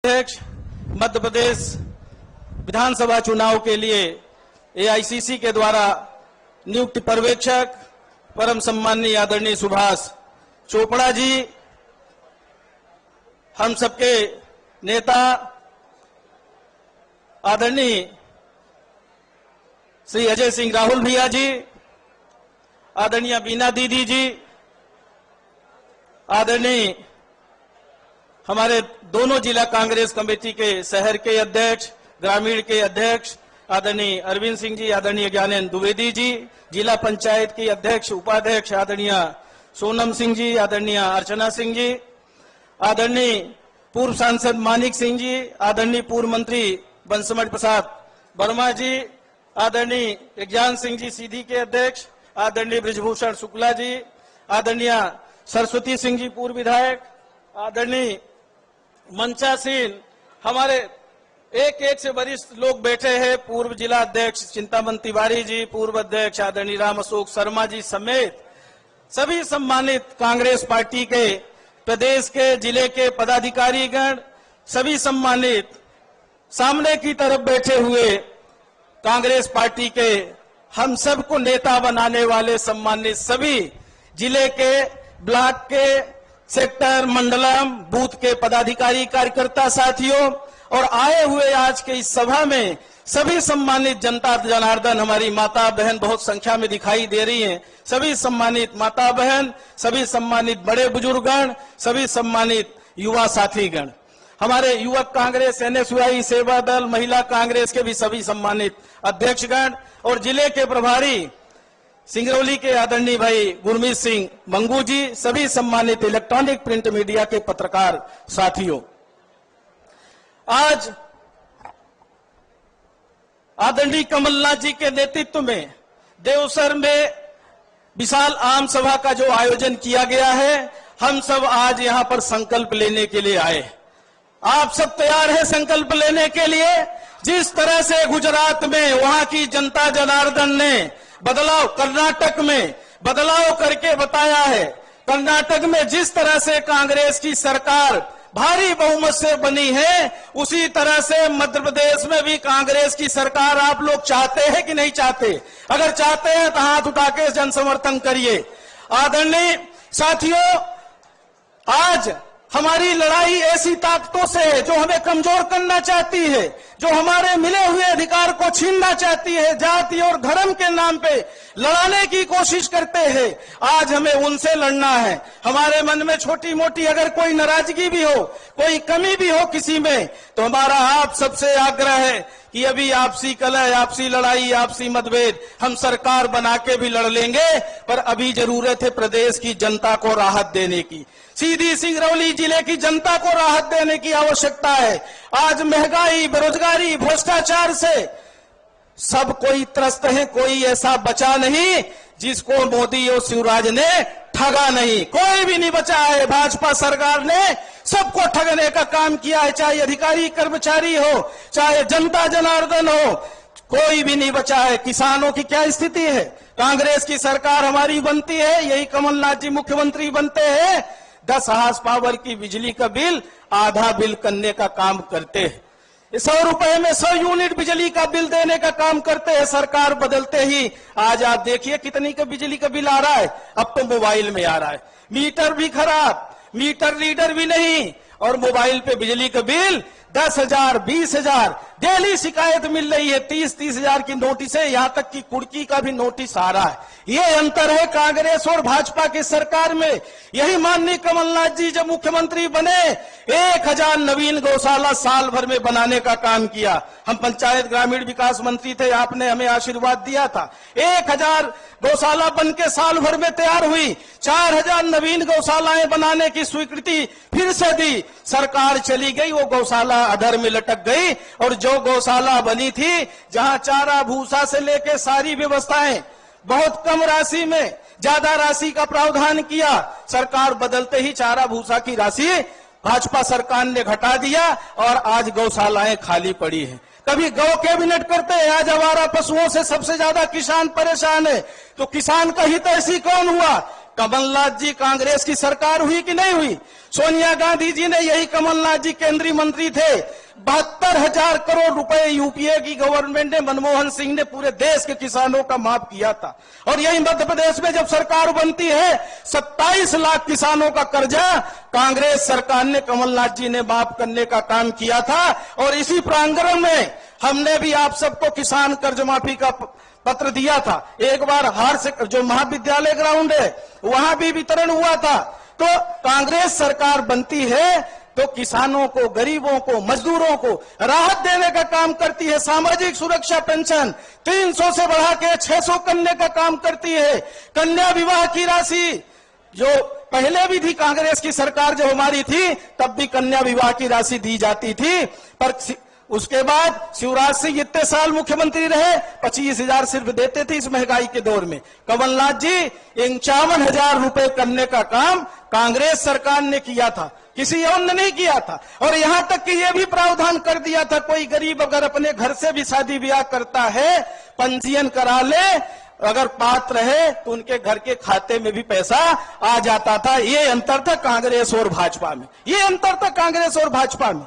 अध्यक्ष मध्य प्रदेश विधानसभा चुनाव के लिए एआईसीसी के द्वारा नियुक्त पर्यवेक्षक परम सम्माननीय आदरणीय सुभाष चोपड़ा जी, हम सबके नेता आदरणीय श्री अजय सिंह राहुल भैया जी, आदरणीय बीना दीदी जी, आदरणीय हमारे दोनों जिला कांग्रेस कमेटी के शहर के अध्यक्ष, ग्रामीण के अध्यक्ष आदरणीय अरविंद सिंह जी, आदरणीय ज्ञानेंद्र द्विवेदी जी, जिला पंचायत की अध्यक्ष उपाध्यक्ष आदरणीय सोनम सिंह जी, आदरणीय अर्चना सिंह जी, आदरणीय पूर्व सांसद मानिक सिंह जी, आदरणीय पूर्व मंत्री बंसमठ प्रसाद वर्मा जी, आदरणीय ज्ञान सिंह जी सीधी के अध्यक्ष, आदरणीय ब्रिजभूषण शुक्ला जी, आदरणीय सरस्वती सिंह जी पूर्व विधायक, आदरणीय मंचा सिंह, हमारे एक से वरिष्ठ लोग बैठे हैं, पूर्व जिला अध्यक्ष चिंतामन तिवारी जी, पूर्व अध्यक्ष आदरणीय राम अशोक शर्मा जी समेत सभी सम्मानित कांग्रेस पार्टी के प्रदेश के जिले के पदाधिकारीगण, सभी सम्मानित सामने की तरफ बैठे हुए कांग्रेस पार्टी के हम सबको नेता बनाने वाले सम्मानित सभी जिले के, ब्लॉक के, सेक्टर, मंडलम, बूथ के पदाधिकारी कार्यकर्ता साथियों और आए हुए आज के इस सभा में सभी सम्मानित जनता जनार्दन, हमारी माता बहन बहुत संख्या में दिखाई दे रही हैं, सभी सम्मानित माता बहन, सभी सम्मानित बड़े बुजुर्गगण, सभी सम्मानित युवा साथीगण, हमारे युवक कांग्रेस, एनएसयूआई, सेवा दल, महिला कांग्रेस के भी सभी सम्मानित अध्यक्षगण और जिले के प्रभारी सिंगरौली के आदरणीय भाई गुरमीत सिंह मंगू जी, सभी सम्मानित इलेक्ट्रॉनिक प्रिंट मीडिया के पत्रकार साथियों, आज आदरणीय कमलनाथ जी के नेतृत्व में देवसर में विशाल आम सभा का जो आयोजन किया गया है, हम सब आज यहां पर संकल्प लेने के लिए आए। आप सब तैयार हैं संकल्प लेने के लिए? जिस तरह से गुजरात में वहां की जनता जनार्दन ने बदलाव, कर्नाटक में बदलाव करके बताया है, कर्नाटक में जिस तरह से कांग्रेस की सरकार भारी बहुमत से बनी है, उसी तरह से मध्य प्रदेश में भी कांग्रेस की सरकार आप लोग चाहते हैं कि नहीं चाहते? अगर चाहते हैं तो हाथ उठा के जन समर्थन करिए। आदरणीय साथियों, आज हमारी लड़ाई ऐसी ताकतों से है जो हमें कमजोर करना चाहती है, जो हमारे मिले हुए अधिकार को छीनना चाहती है, जाति और धर्म के नाम पे लड़ाने की कोशिश करते हैं। आज हमें उनसे लड़ना है। हमारे मन में छोटी मोटी अगर कोई नाराजगी भी हो, कोई कमी भी हो किसी में, तो हमारा आप सबसे आग्रह है कि अभी आपसी कलह, आपसी लड़ाई, आपसी मतभेद हम सरकार बना के भी लड़ लेंगे, पर अभी जरूरत है प्रदेश की जनता को राहत देने की, सीधी सिंगरौली जिले की जनता को राहत देने की आवश्यकता है। आज महंगाई, बेरोजगारी, भ्रष्टाचार से सब कोई त्रस्त है, कोई ऐसा बचा नहीं जिसको मोदी और शिवराज ने ठगा नहीं, कोई भी नहीं बचा है। भाजपा सरकार ने सबको ठगने का काम किया है, चाहे अधिकारी कर्मचारी हो, चाहे जनता जनार्दन हो, कोई भी नहीं बचा है। किसानों की क्या स्थिति है? कांग्रेस की सरकार हमारी बनती है, यही कमलनाथ जी मुख्यमंत्री बनते हैं, 10 हार्स पावर की बिजली का बिल आधा बिल करने का काम करते हैं। 100 रुपए में 100 यूनिट बिजली का बिल देने का काम करते हैं। सरकार बदलते ही आज आप देखिए कितनी का बिजली का बिल आ रहा है, अब तो मोबाइल में आ रहा है। मीटर भी खराब, मीटर रीडर भी नहीं, और मोबाइल पे बिजली का बिल 10,000, 20,000 डेली शिकायत मिल रही है। 30-30 हजार की नोटिस है, यहां तक कि कुर्की का भी नोटिस आ रहा है। ये अंतर है कांग्रेस और भाजपा की सरकार में। यही माननीय कमलनाथ जी जब मुख्यमंत्री बने, 1000 नवीन गौशाला साल भर में बनाने का काम किया। हम पंचायत ग्रामीण विकास मंत्री थे, आपने हमें आशीर्वाद दिया था। 1000 गौशाला बन के साल भर में तैयार हुई। 4000 नवीन गौशालाएं बनाने की स्वीकृति फिर से दी। सरकार चली गई, वो गौशाला अधर में लटक गई, और जो गौशाला बनी थी, जहां चारा भूसा से लेके सारी व्यवस्थाएं बहुत कम राशि में ज्यादा राशि का प्रावधान किया, सरकार बदलते ही चारा भूसा की राशि भाजपा सरकार ने घटा दिया और आज गौशालाएं खाली पड़ी हैं। कभी गौ कैबिनेट करते हैं, आज आवारा पशुओं से सबसे ज्यादा किसान परेशान है, तो किसान का हित ऐसी कौन हुआ? कमलनाथ जी कांग्रेस की सरकार हुई कि नहीं हुई? सोनिया गांधी जी ने, यही कमलनाथ जी केंद्रीय मंत्री थे, 72,000 करोड़ रुपए यूपीए की गवर्नमेंट ने, मनमोहन सिंह ने पूरे देश के किसानों का माफ किया था। और यही मध्य प्रदेश में जब सरकार बनती है, 27 लाख किसानों का कर्जा कांग्रेस सरकार ने, कमलनाथ जी ने माफ करने का काम किया था। और इसी प्रांगण में हमने भी आप सबको किसान कर्ज माफी का पत्र दिया था। एक बार हार से जो महाविद्यालय ग्राउंड है वहां भी वितरण हुआ था। तो कांग्रेस सरकार बनती है तो किसानों को, गरीबों को, मजदूरों को राहत देने का काम करती है। सामाजिक सुरक्षा पेंशन 300 से बढ़ा के 600 करने का काम करती है। कन्या विवाह की राशि जो पहले भी थी, कांग्रेस की सरकार जब हमारी थी तब भी कन्या विवाह की राशि दी जाती थी, पर उसके बाद शिवराज सिंह इतने साल मुख्यमंत्री रहे, 25,000 सिर्फ देते थे इस महंगाई के दौर में। कमलनाथ जी 51,000 रुपए करने का काम कांग्रेस सरकार ने किया था, किसी और ने नहीं किया था। और यहां तक कि यह भी प्रावधान कर दिया था, कोई गरीब अगर अपने घर से भी शादी ब्याह करता है, पंजीयन करा ले, अगर पात्र है तो उनके घर के खाते में भी पैसा आ जाता था। ये अंतर था कांग्रेस और भाजपा में, ये अंतर था कांग्रेस और भाजपा में।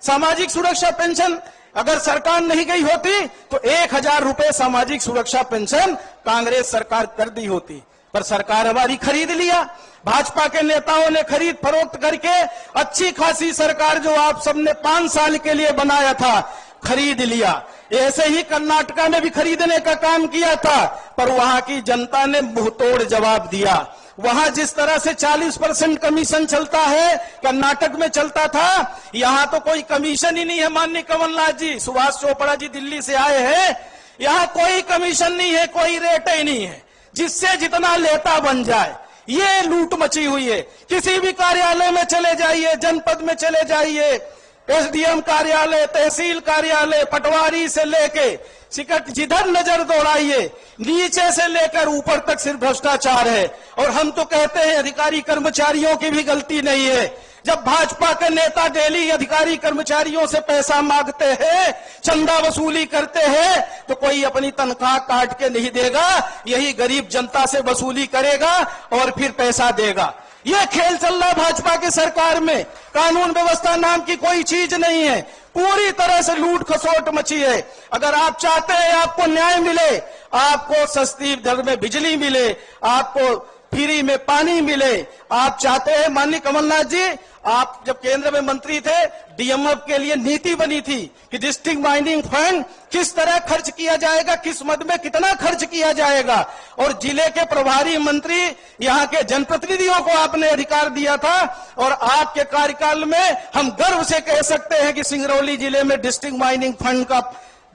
सामाजिक सुरक्षा पेंशन अगर सरकार नहीं गई होती तो 1,000 रुपए सामाजिक सुरक्षा पेंशन कांग्रेस सरकार कर दी होती, पर सरकार हमारी खरीद लिया। भाजपा के नेताओं ने खरीद फरोख्त करके अच्छी खासी सरकार जो आप सबने 5 साल के लिए बनाया था, खरीद लिया। ऐसे ही कर्नाटका में भी खरीदने का काम किया था, पर वहां की जनता ने मुंहतोड़ जवाब दिया। वहां जिस तरह से 40% कमीशन चलता है, कर्नाटक में चलता था, यहां तो कोई कमीशन ही नहीं है। माननीय कमलनाथ जी, सुभाष चोपड़ा जी दिल्ली से आए हैं, यहां कोई कमीशन नहीं है, कोई रेट ही नहीं है, जिससे जितना लेता बन जाए। ये लूट मची हुई है। किसी भी कार्यालय में चले जाइए, जनपद में चले जाइए, एसडीएम कार्यालय, तहसील कार्यालय, पटवारी से लेके सिकट जिधर नजर दौड़ाइए, नीचे से लेकर ऊपर तक सिर्फ भ्रष्टाचार है। और हम तो कहते हैं अधिकारी कर्मचारियों की भी गलती नहीं है। जब भाजपा के नेता डेली अधिकारी कर्मचारियों से पैसा मांगते हैं, चंदा वसूली करते हैं, तो कोई अपनी तनख्वाह काट के नहीं देगा, यही गरीब जनता से वसूली करेगा और फिर पैसा देगा। ये खेल चल रहा है भाजपा की सरकार में। कानून व्यवस्था नाम की कोई चीज नहीं है, पूरी तरह से लूट खसोट मची है। अगर आप चाहते हैं आपको न्याय मिले, आपको सस्ती दर में बिजली मिले, आपको फ्री में पानी मिले, आप चाहते हैं, माननीय कमलनाथ जी, आप जब केंद्र में मंत्री थे, डीएमएफ के लिए नीति बनी थी कि डिस्ट्रिक्ट माइनिंग फंड किस तरह खर्च किया जाएगा, किस मद में कितना खर्च किया जाएगा, और जिले के प्रभारी मंत्री, यहाँ के जनप्रतिनिधियों को आपने अधिकार दिया था। और आपके कार्यकाल में हम गर्व से कह सकते हैं कि सिंगरौली जिले में डिस्ट्रिक्ट माइनिंग फंड का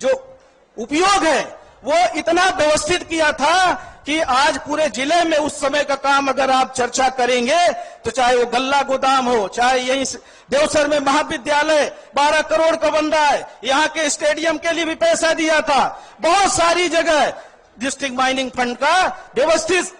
जो उपयोग है वो इतना व्यवस्थित किया था कि आज पूरे जिले में उस समय का काम अगर आप चर्चा करेंगे तो चाहे वो गल्ला गोदाम हो, चाहे यही देवसर में महाविद्यालय 12 करोड़ का बन रहा है, यहाँ के स्टेडियम के लिए भी पैसा दिया था, बहुत सारी जगह डिस्ट्रिक्ट माइनिंग फंड का व्यवस्थित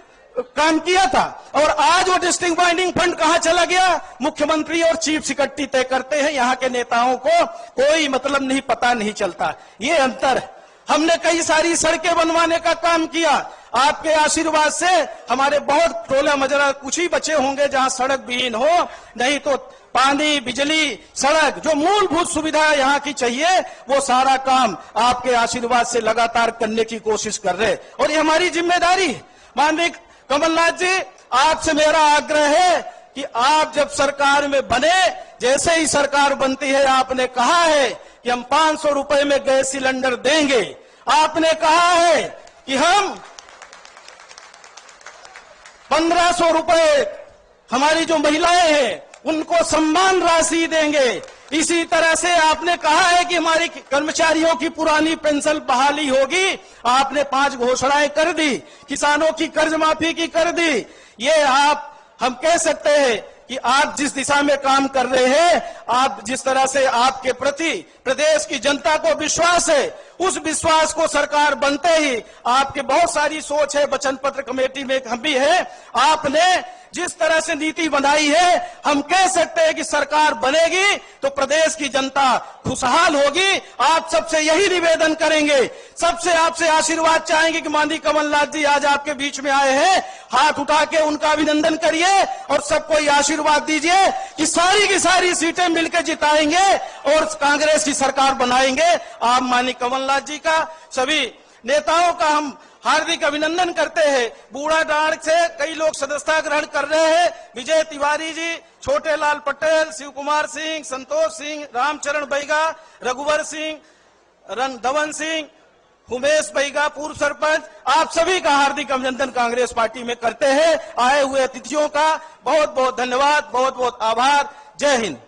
काम किया था। और आज वो डिस्ट्रिक्ट माइनिंग फंड कहां चला गया, मुख्यमंत्री और चीफ सेक्रेटरी तय करते हैं, यहाँ के नेताओं को कोई मतलब नहीं, पता नहीं चलता। ये अंतर है। हमने कई सारी सड़कें बनवाने का काम किया, आपके आशीर्वाद से हमारे बहुत टोला मजरा कुछ ही बचे होंगे जहां सड़क विहीन हो, नहीं तो पानी, बिजली, सड़क, जो मूलभूत सुविधा यहाँ की चाहिए, वो सारा काम आपके आशीर्वाद से लगातार करने की कोशिश कर रहे। और ये हमारी जिम्मेदारी है। माननीय कमलनाथ जी, आपसे मेरा आग्रह है कि आप जब सरकार में बने, जैसे ही सरकार बनती है, आपने कहा है कि हम 500 रुपए में गैस सिलेंडर देंगे। आपने कहा है कि हम 1500 रुपए हमारी जो महिलाएं हैं उनको सम्मान राशि देंगे। इसी तरह से आपने कहा है कि हमारी कर्मचारियों की पुरानी पेंशन बहाली होगी। आपने 5 घोषणाएं कर दी, किसानों की कर्ज माफी की कर दी। ये हम कह सकते हैं कि आप जिस दिशा में काम कर रहे हैं, आप जिस तरह से आपके प्रति प्रदेश की जनता को विश्वास है, उस विश्वास को सरकार बनते ही, आपके बहुत सारी सोच है, वचन पत्र कमेटी में हम भी है, आपने जिस तरह से नीति बनाई है, हम कह सकते हैं कि सरकार बनेगी तो प्रदेश की जनता खुशहाल होगी। आप सबसे यही निवेदन करेंगे, सबसे आपसे आशीर्वाद चाहेंगे कि माननीय कमलनाथ जी आज आपके बीच में आए हैं, हाथ उठा के उनका अभिनंदन करिए और सबको ये आशीर्वाद दीजिए कि सारी की सारी सीटें मिलकर जिताएंगे और कांग्रेस की सरकार बनाएंगे। आप माननीय कमलनाथ जी का, सभी नेताओं का हम हार्दिक अभिनंदन करते हैं। बूढ़ाडांड से कई लोग सदस्यता ग्रहण कर रहे हैं, विजय तिवारी जी, छोटे लाल पटेल, शिव कुमार सिंह, संतोष सिंह, रामचरण बैगा, रघुवर सिंह, धवन सिंह, उमेश बैगा पूर्व सरपंच, आप सभी का हार्दिक अभिनंदन कांग्रेस पार्टी में करते हैं। आए हुए अतिथियों का बहुत बहुत धन्यवाद, बहुत बहुत आभार। जय हिंद।